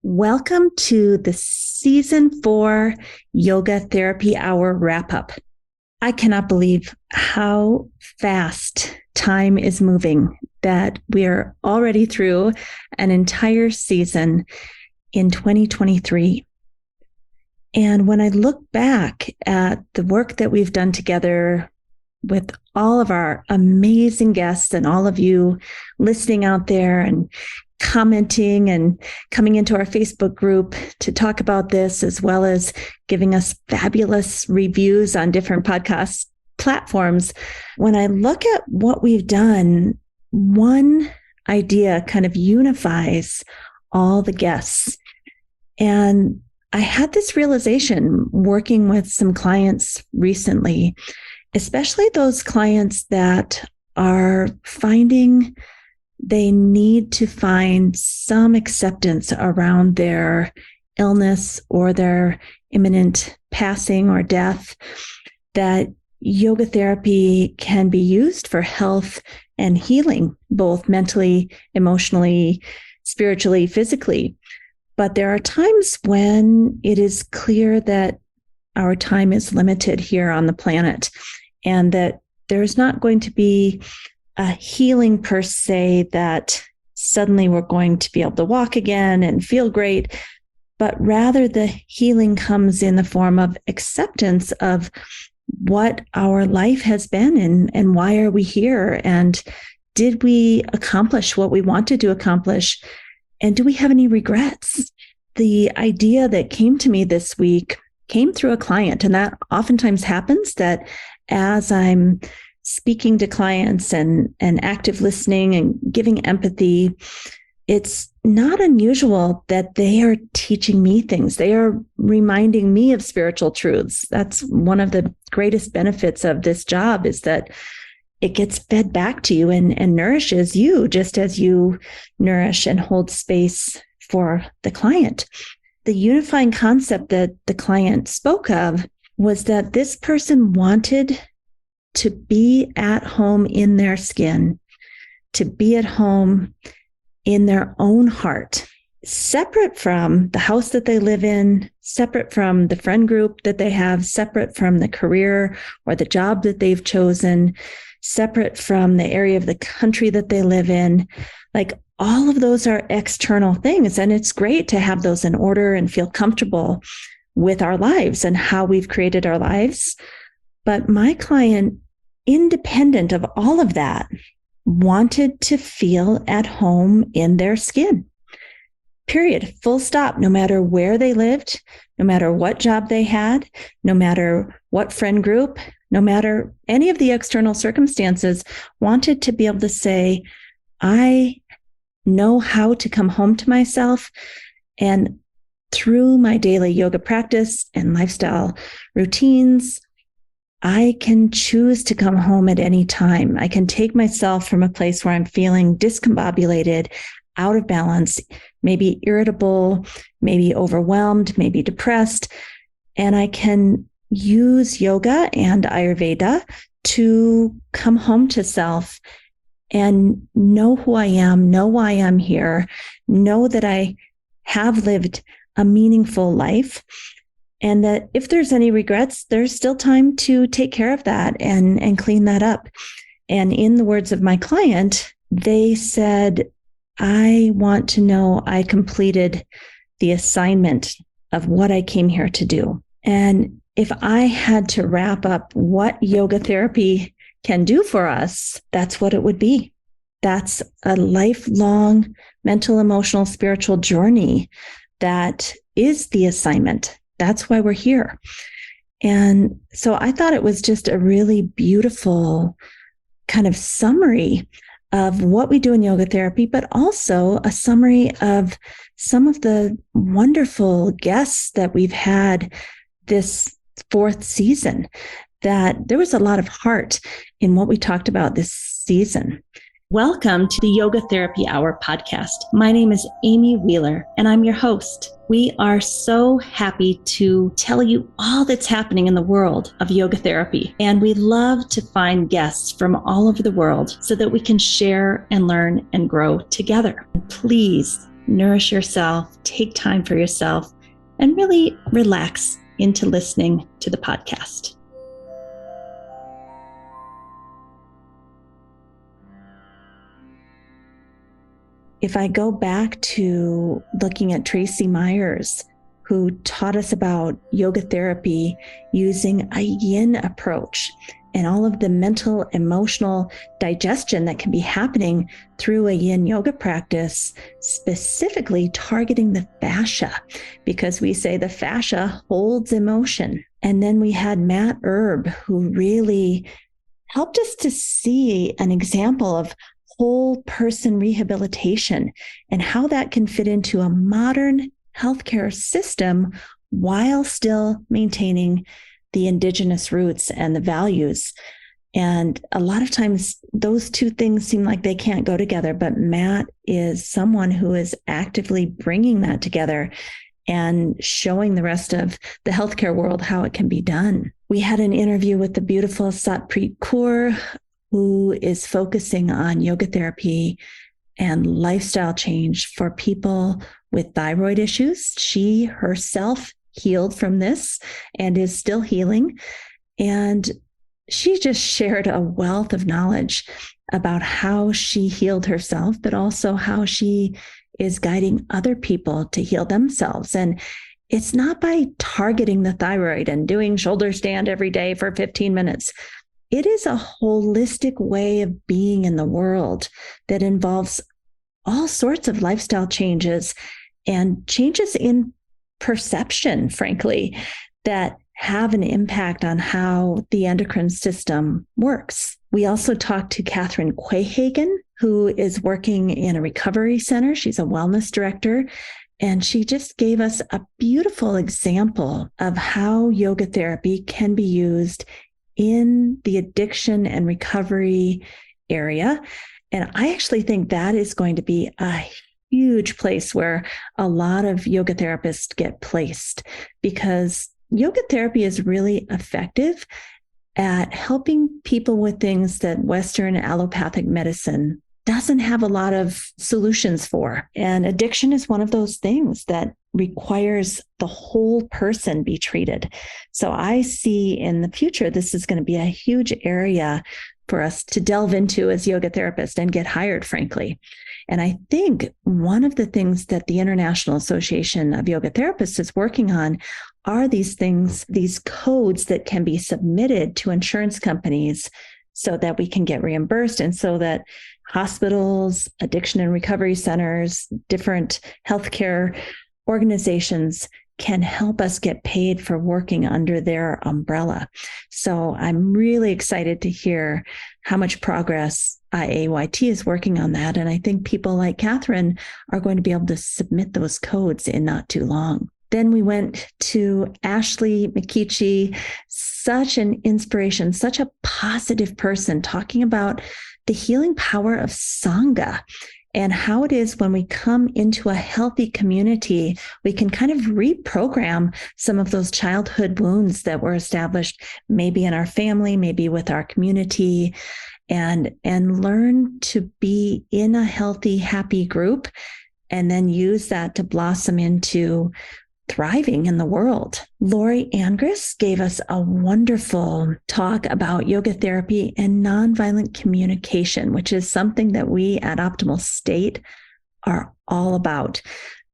Welcome to the Season 4 Yoga Therapy Hour wrap-up. I cannot believe how fast time is moving, that we are already through an entire season in 2023. And when I look back at the work that we've done together with all of our amazing guests and all of you listening out there and commenting and coming into our Facebook group to talk about this, as well as giving us fabulous reviews on different podcast platforms. When I look at what we've done, one idea kind of unifies all the guests. And I had this realization working with some clients recently, especially those clients that are finding they need to find some acceptance around their illness or their imminent passing or death, that yoga therapy can be used for health and healing, both mentally, emotionally, spiritually, physically. But there are times when it is clear that our time is limited here on the planet and that there's not going to be a healing per se, that suddenly we're going to be able to walk again and feel great, but rather the healing comes in the form of acceptance of what our life has been and why are we here, and did we accomplish what we wanted to accomplish, and do we have any regrets? The idea that came to me this week came through a client, and that oftentimes happens, that as I'm speaking to clients and active listening and giving empathy, it's not unusual that they are teaching me things. They are reminding me of spiritual truths. That's one of the greatest benefits of this job, is that it gets fed back to you and nourishes you just as you nourish and hold space for the client. The unifying concept that the client spoke of was that this person wanted to be at home in their skin, to be at home in their own heart, separate from the house that they live in, separate from the friend group that they have, separate from the career or the job that they've chosen, separate from the area of the country that they live in. Like, all of those are external things. And it's great to have those in order and feel comfortable with our lives and how we've created our lives. But my client, independent of all of that, wanted to feel at home in their skin. Period. Full stop. No matter where they lived, no matter what job they had, no matter what friend group, no matter any of the external circumstances, wanted to be able to say, I know how to come home to myself, and through my daily yoga practice and lifestyle routines, I can choose to come home at any time. I can take myself from a place where I'm feeling discombobulated, out of balance, maybe irritable, maybe overwhelmed, maybe depressed, and I can use yoga and Ayurveda to come home to self and know who I am, know why I'm here, know that I have lived a meaningful life, and that if there's any regrets, there's still time to take care of that and clean that up. And in the words of my client, they said, I want to know I completed the assignment of what I came here to do. And if I had to wrap up what yoga therapy can do for us, that's what it would be. That's a lifelong mental, emotional, spiritual journey that is the assignment. That's why we're here. And so I thought it was just a really beautiful kind of summary of what we do in yoga therapy, but also a summary of some of the wonderful guests that we've had this fourth season, that there was a lot of heart in what we talked about this season. Welcome to the Yoga Therapy Hour podcast. My name is Amy Wheeler, and I'm your host. We are so happy to tell you all that's happening in the world of yoga therapy, and we love to find guests from all over the world so that we can share and learn and grow together. Please nourish yourself, take time for yourself, and really relax into listening to the podcast. If I go back to looking at Tracy Myers, who taught us about yoga therapy using a yin approach and all of the mental, emotional digestion that can be happening through a yin yoga practice, specifically targeting the fascia, because we say the fascia holds emotion. And then we had Matt Erb, who really helped us to see an example of whole person rehabilitation and how that can fit into a modern healthcare system while still maintaining the indigenous roots and the values. And a lot of times those two things seem like they can't go together, but Matt is someone who is actively bringing that together and showing the rest of the healthcare world how it can be done. We had an interview with the beautiful Satpreet Kaur, who is focusing on yoga therapy and lifestyle change for people with thyroid issues. She herself healed from this and is still healing. And she just shared a wealth of knowledge about how she healed herself, but also how she is guiding other people to heal themselves. And it's not by targeting the thyroid and doing shoulder stand every day for 15 minutes. It is a holistic way of being in the world that involves all sorts of lifestyle changes and changes in perception, frankly, that have an impact on how the endocrine system works. We also talked to Catherine Quayhagen, who is working in a recovery center. She's a wellness director, and she just gave us a beautiful example of how yoga therapy can be used in the addiction and recovery area. And I actually think that is going to be a huge place where a lot of yoga therapists get placed, because yoga therapy is really effective at helping people with things that Western allopathic medicine doesn't have a lot of solutions for. And addiction is one of those things that requires the whole person be treated. So I see in the future, this is going to be a huge area for us to delve into as yoga therapists and get hired, frankly. And I think one of the things that the International Association of Yoga Therapists is working on are these things, these codes that can be submitted to insurance companies so that we can get reimbursed, and so that hospitals, addiction and recovery centers, different healthcare organizations can help us get paid for working under their umbrella. So I'm really excited to hear how much progress IAYT is working on that. And I think people like Catherine are going to be able to submit those codes in not too long. Then we went to Ashley McKeechee, such an inspiration, such a positive person, talking about the healing power of Sangha and how it is when we come into a healthy community, we can kind of reprogram some of those childhood wounds that were established, maybe in our family, maybe with our community, and learn to be in a healthy, happy group, and then use that to blossom into thriving in the world. Lori Angris gave us a wonderful talk about yoga therapy and nonviolent communication, which is something that we at Optimal State are all about.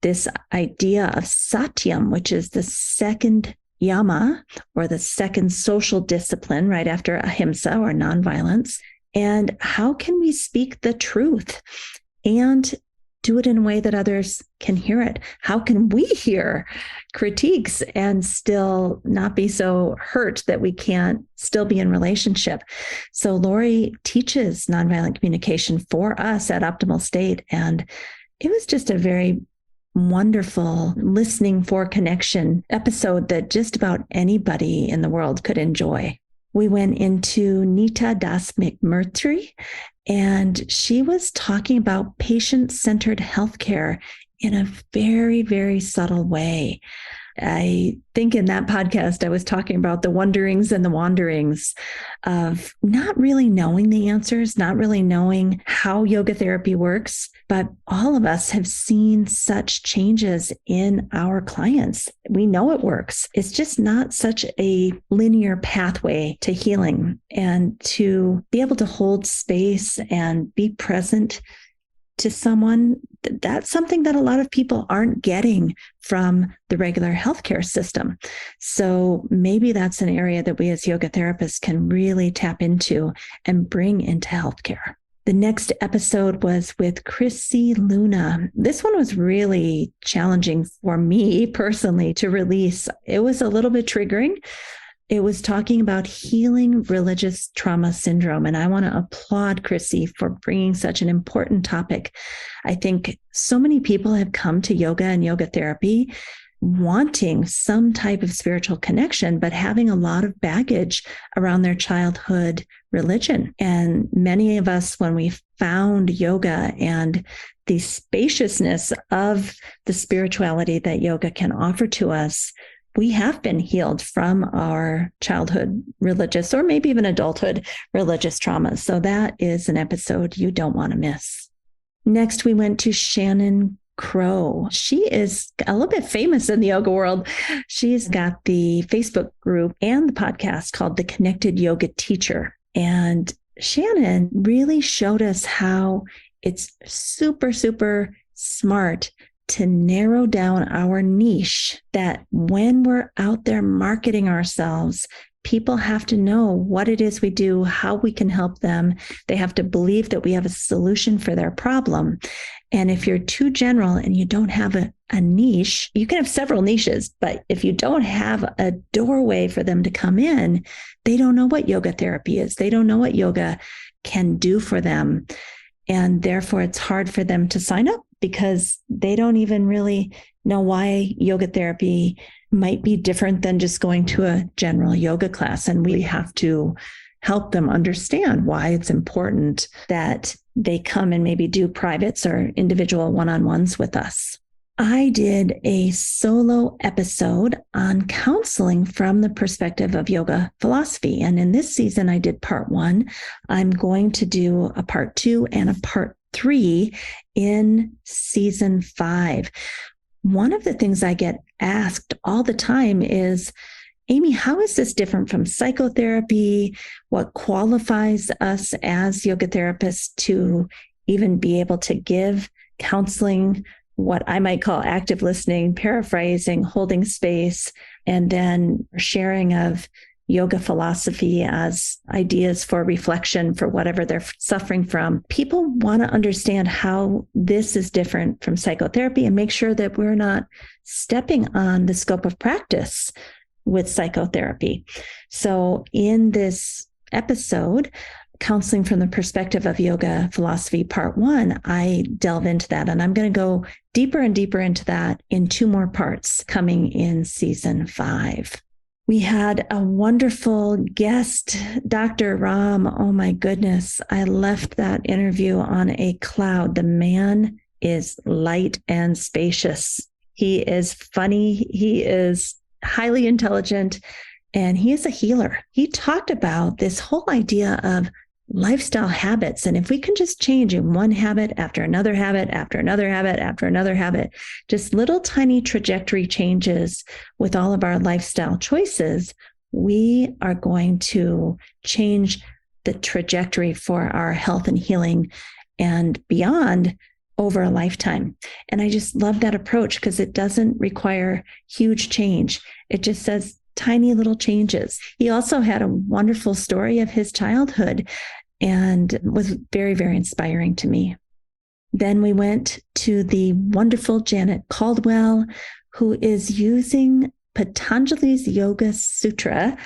This idea of satyam, which is the second yama, or the second social discipline right after ahimsa, or nonviolence. And how can we speak the truth and do it in a way that others can hear it? How can we hear critiques and still not be so hurt that we can't still be in relationship? So Lori teaches nonviolent communication for us at Optimal State. And it was just a very wonderful listening for connection episode that just about anybody in the world could enjoy. We went into Nita Das McMurtry, and she was talking about patient-centered healthcare in a very, very subtle way. I think in that podcast, I was talking about the wonderings and the wanderings of not really knowing the answers, not really knowing how yoga therapy works, but all of us have seen such changes in our clients. We know it works. It's just not such a linear pathway to healing, and to be able to hold space and be present to someone, that's something that a lot of people aren't getting from the regular healthcare system. So maybe that's an area that we as yoga therapists can really tap into and bring into healthcare. The next episode was with Chrissy Luna. This one was really challenging for me personally to release. It was a little bit triggering. It was talking about healing religious trauma syndrome. And I want to applaud Chrissy for bringing such an important topic. I think so many people have come to yoga and yoga therapy wanting some type of spiritual connection, but having a lot of baggage around their childhood religion. And many of us, when we found yoga and the spaciousness of the spirituality that yoga can offer to us, we have been healed from our childhood religious, or maybe even adulthood religious traumas. So that is an episode you don't want to miss. Next, we went to Shannon Crow. She is a little bit famous in the yoga world. She's got the Facebook group and the podcast called The Connected Yoga Teacher. And Shannon really showed us how it's super, super smart to narrow down our niche, that when we're out there marketing ourselves, people have to know what it is we do, how we can help them. They have to believe that we have a solution for their problem. And if you're too general and you don't have a niche, you can have several niches, but if you don't have a doorway for them to come in, they don't know what yoga therapy is. They don't know what yoga can do for them. And therefore, it's hard for them to sign up because they don't even really know why yoga therapy might be different than just going to a general yoga class. And we have to help them understand why it's important that they come and maybe do privates or individual one-on-ones with us. I did a solo episode on counseling from the perspective of yoga philosophy. And in this season, I did part 1. I'm going to do a part 2 and a part 3 in season 5. One of the things I get asked all the time is, Amy, how is this different from psychotherapy? What qualifies us as yoga therapists to even be able to give counseling, what I might call active listening, paraphrasing, holding space, and then sharing of yoga philosophy as ideas for reflection for whatever they're suffering from. People want to understand how this is different from psychotherapy and make sure that we're not stepping on the scope of practice with psychotherapy. So in this episode, Counseling from the Perspective of Yoga Philosophy, Part 1, I delve into that. And I'm going to go deeper and deeper into that in 2 more parts coming in season 5. We had a wonderful guest, Dr. Ram. Oh my goodness. I left that interview on a cloud. The man is light and spacious. He is funny. He is highly intelligent, and he is a healer. He talked about this whole idea of lifestyle habits. And if we can just change in one habit after another habit, after another habit, after another habit, just little tiny trajectory changes with all of our lifestyle choices, we are going to change the trajectory for our health and healing and beyond over a lifetime. And I just love that approach because it doesn't require huge change. It just says tiny little changes. He also had a wonderful story of his childhood and was very, very inspiring to me. Then we went to the wonderful Janet Caldwell, who is using Patanjali's Yoga Sutra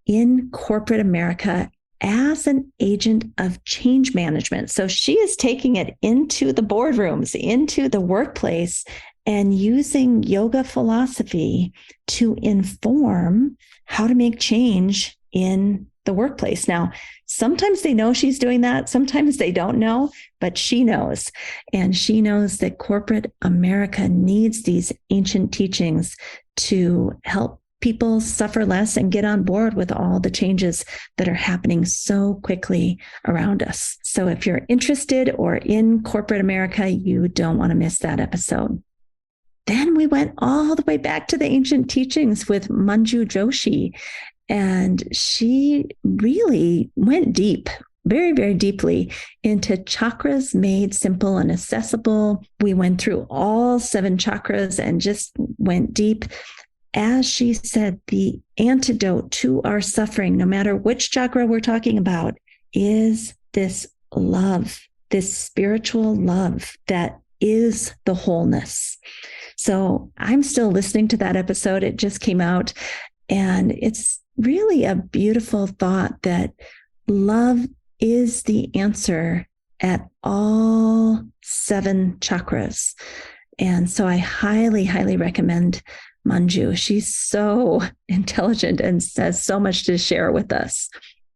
in corporate America as an agent of change management. So she is taking it into the boardrooms, into the workplace, and using yoga philosophy to inform how to make change in the workplace. Now, sometimes they know she's doing that. Sometimes they don't know, but she knows. And she knows that corporate America needs these ancient teachings to help people suffer less and get on board with all the changes that are happening so quickly around us. So if you're interested or in corporate America, you don't want to miss that episode. Then we went all the way back to the ancient teachings with Manju Joshi. And she really went deep, very, very deeply into chakras made simple and accessible. We went through all 7 chakras and just went deep. As she said, the antidote to our suffering, no matter which chakra we're talking about, is this love, this spiritual love that is the wholeness. So I'm still listening to that episode. It just came out. And it's really a beautiful thought that love is the answer at all 7 chakras. And so I highly, highly recommend Manju. She's so intelligent and has so much to share with us.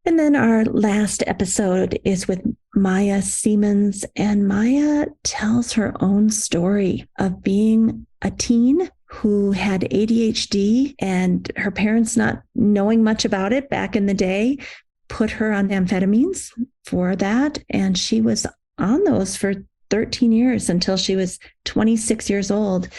And then our last episode is with Maya Siemens, and Maya tells her own story of being a teen who had ADHD, and her parents, not knowing much about it back in the day, put her on amphetamines for that. And she was on those for 13 years until she was 26 years old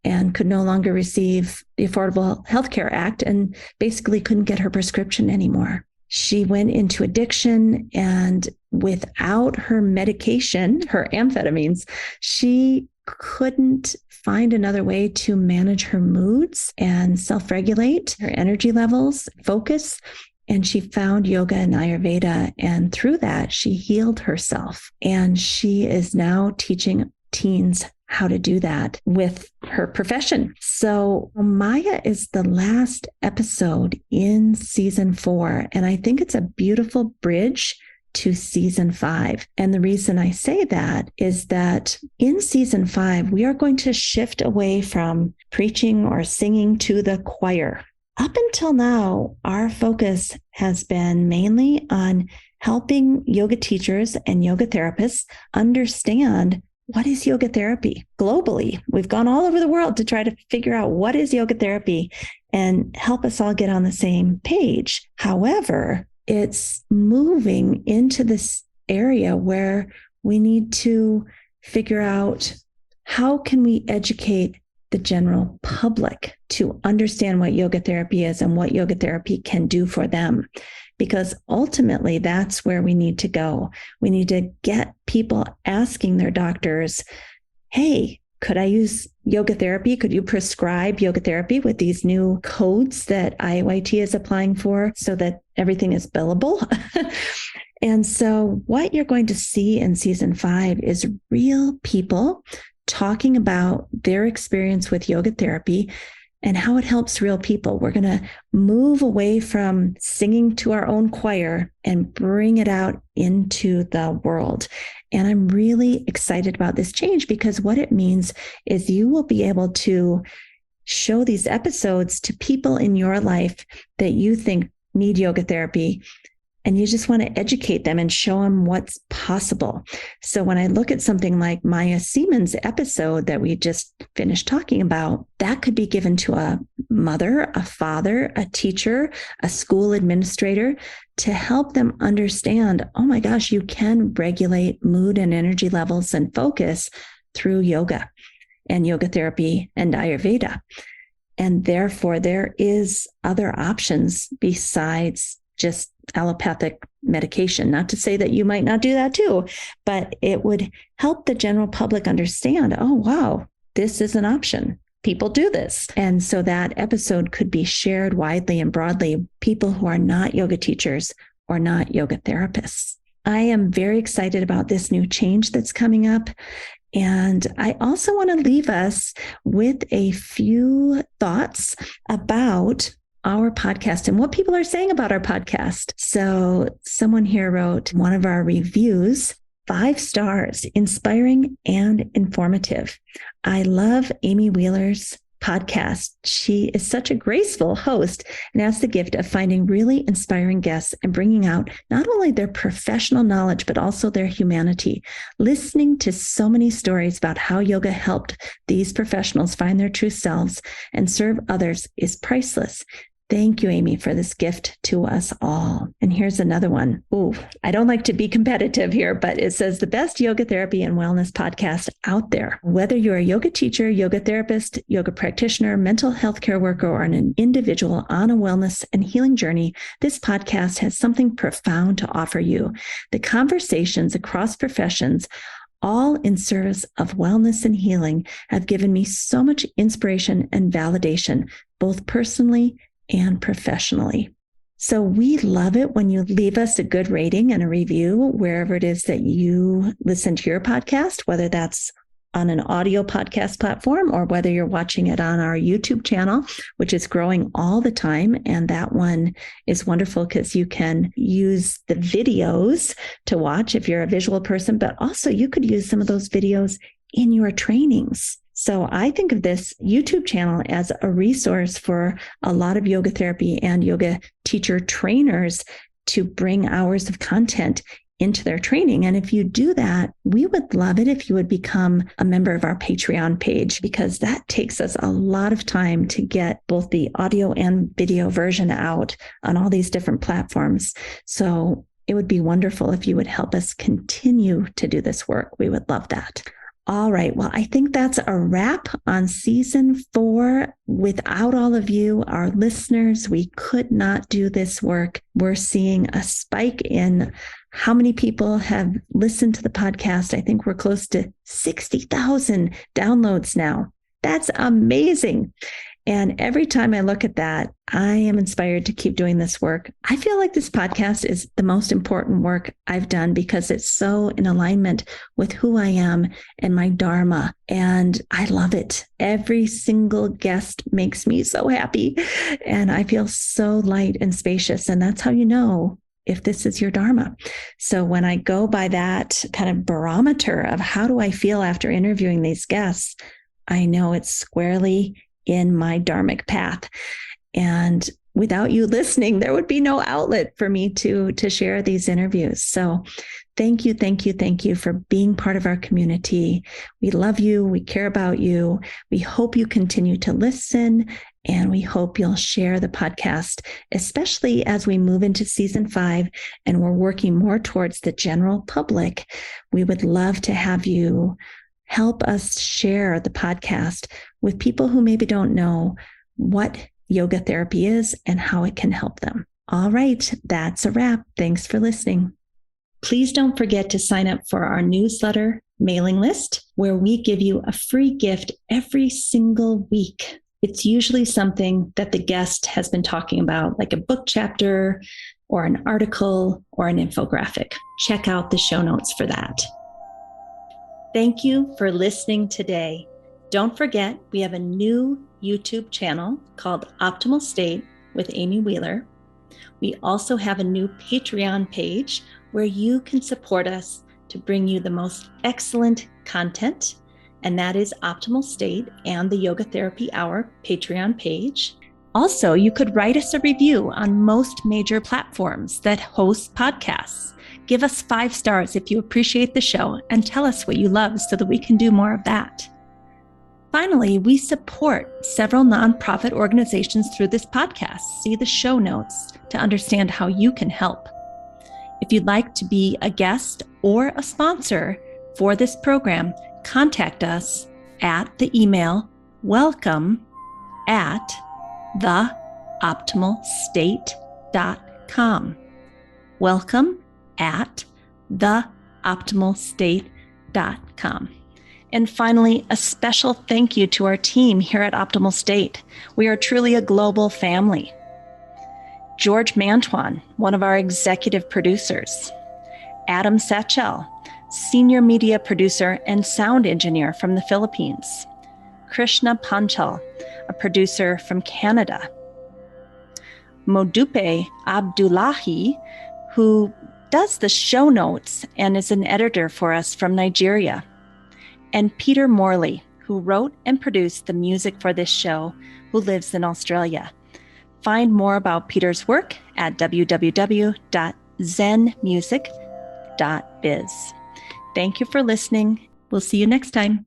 and could no longer receive the Affordable Health Care Act and basically couldn't get her prescription anymore. She went into addiction, and without her medication, her amphetamines, she couldn't find another way to manage her moods and self-regulate her energy levels, focus. And she found yoga and Ayurveda. And through that, she healed herself. And she is now teaching teens how to do that with her profession. So Maya is the last episode in season 4. And I think it's a beautiful bridge to season 5. And the reason I say that is that in season 5, we are going to shift away from preaching or singing to the choir. Up until now, our focus has been mainly on helping yoga teachers and yoga therapists understand what is yoga therapy globally. We've gone all over the world to try to figure out what is yoga therapy and help us all get on the same page. However, it's moving into this area where we need to figure out how can we educate the general public to understand what yoga therapy is and what yoga therapy can do for them. Because ultimately, that's where we need to go. We need to get people asking their doctors, hey, could I use yoga therapy? Could you prescribe yoga therapy with these new codes that IYT is applying for so that everything is billable? And so what you're going to see in season 5 is real people talking about their experience with yoga therapy and how it helps real people. We're going to move away from singing to our own choir and bring it out into the world. And I'm really excited about this change because what it means is you will be able to show these episodes to people in your life that you think need yoga therapy. And you just want to educate them and show them what's possible. So when I look at something like Maya Siemens' episode that we just finished talking about, that could be given to a mother, a father, a teacher, a school administrator to help them understand, oh my gosh, you can regulate mood and energy levels and focus through yoga and yoga therapy and Ayurveda. And therefore, there is other options besides just allopathic medication. Not to say that you might not do that too, but it would help the general public understand, oh, wow, this is an option. People do this. And so that episode could be shared widely and broadly, people who are not yoga teachers or not yoga therapists. I am very excited about this new change that's coming up. And I also want to leave us with a few thoughts about our podcast and what people are saying about our podcast. So someone here wrote one of our reviews, 5 stars, inspiring and informative. I love Amy Wheeler's podcast. She is such a graceful host and has the gift of finding really inspiring guests and bringing out not only their professional knowledge, but also their humanity. Listening to so many stories about how yoga helped these professionals find their true selves and serve others is priceless. Thank you, Amy, for this gift to us all. And here's another one. Ooh, I don't like to be competitive here, but it says the best yoga therapy and wellness podcast out there. Whether you're a yoga teacher, yoga therapist, yoga practitioner, mental health care worker, or an individual on a wellness and healing journey, this podcast has something profound to offer you. The conversations across professions, all in service of wellness and healing, have given me so much inspiration and validation, both personally and professionally. So we love it when you leave us a good rating and a review wherever it is that you listen to your podcast, whether that's on an audio podcast platform or whether you're watching it on our YouTube channel, which is growing all the time. And that one is wonderful because you can use the videos to watch if you're a visual person, but also you could use some of those videos in your trainings. So I think of this YouTube channel as a resource for a lot of yoga therapy and yoga teacher trainers to bring hours of content into their training. And if you do that, we would love it if you would become a member of our Patreon page, because that takes us a lot of time to get both the audio and video version out on all these different platforms. So it would be wonderful if you would help us continue to do this work. We would love that. All right. Well, I think that's a wrap on season 4. Without all of you, our listeners, we could not do this work. We're seeing a spike in how many people have listened to the podcast. I think we're close to 60,000 downloads now. That's amazing. And every time I look at that, I am inspired to keep doing this work. I feel like this podcast is the most important work I've done because it's so in alignment with who I am and my dharma. And I love it. Every single guest makes me so happy. And I feel so light and spacious. And that's how you know if this is your dharma. So when I go by that kind of barometer of how do I feel after interviewing these guests, I know it's squarely in my dharmic path. And without you listening, there would be no outlet for me to share these interviews. So thank you for being part of our community. We love you. We care about you. We hope you continue to listen, and we hope you'll share the podcast, especially as we move into season 5 and we're working more towards the general public. We would love to have you help us share the podcast with people who maybe don't know what yoga therapy is and how it can help them. All right, that's a wrap. Thanks for listening. Please don't forget to sign up for our newsletter mailing list, where we give you a free gift every single week. It's usually something that the guest has been talking about, like a book chapter or an article or an infographic. Check out the show notes for that. Thank you for listening today. Don't forget, we have a new YouTube channel called Optimal State with Amy Wheeler. We also have a new Patreon page where you can support us to bring you the most excellent content, and that is Optimal State and the Yoga Therapy Hour Patreon page. Also, you could write us a review on most major platforms that host podcasts. Give us 5 stars if you appreciate the show and tell us what you love so that we can do more of that. Finally, we support several nonprofit organizations through this podcast. See the show notes to understand how you can help. If you'd like to be a guest or a sponsor for this program, contact us at the email welcome@theoptimalstate.com. welcome@theoptimalstate.com. And finally, a special thank you to our team here at Optimal State. We are truly a global family. George Mantuan, one of our executive producers. Adam Satchel, senior media producer and sound engineer from the Philippines. Krishna Panchal, a producer from Canada. Modupe Abdullahi, who does the show notes and is an editor for us from Nigeria. And Peter Morley, who wrote and produced the music for this show, who lives in Australia. Find more about Peter's work at www.zenmusic.biz. Thank you for listening. We'll see you next time.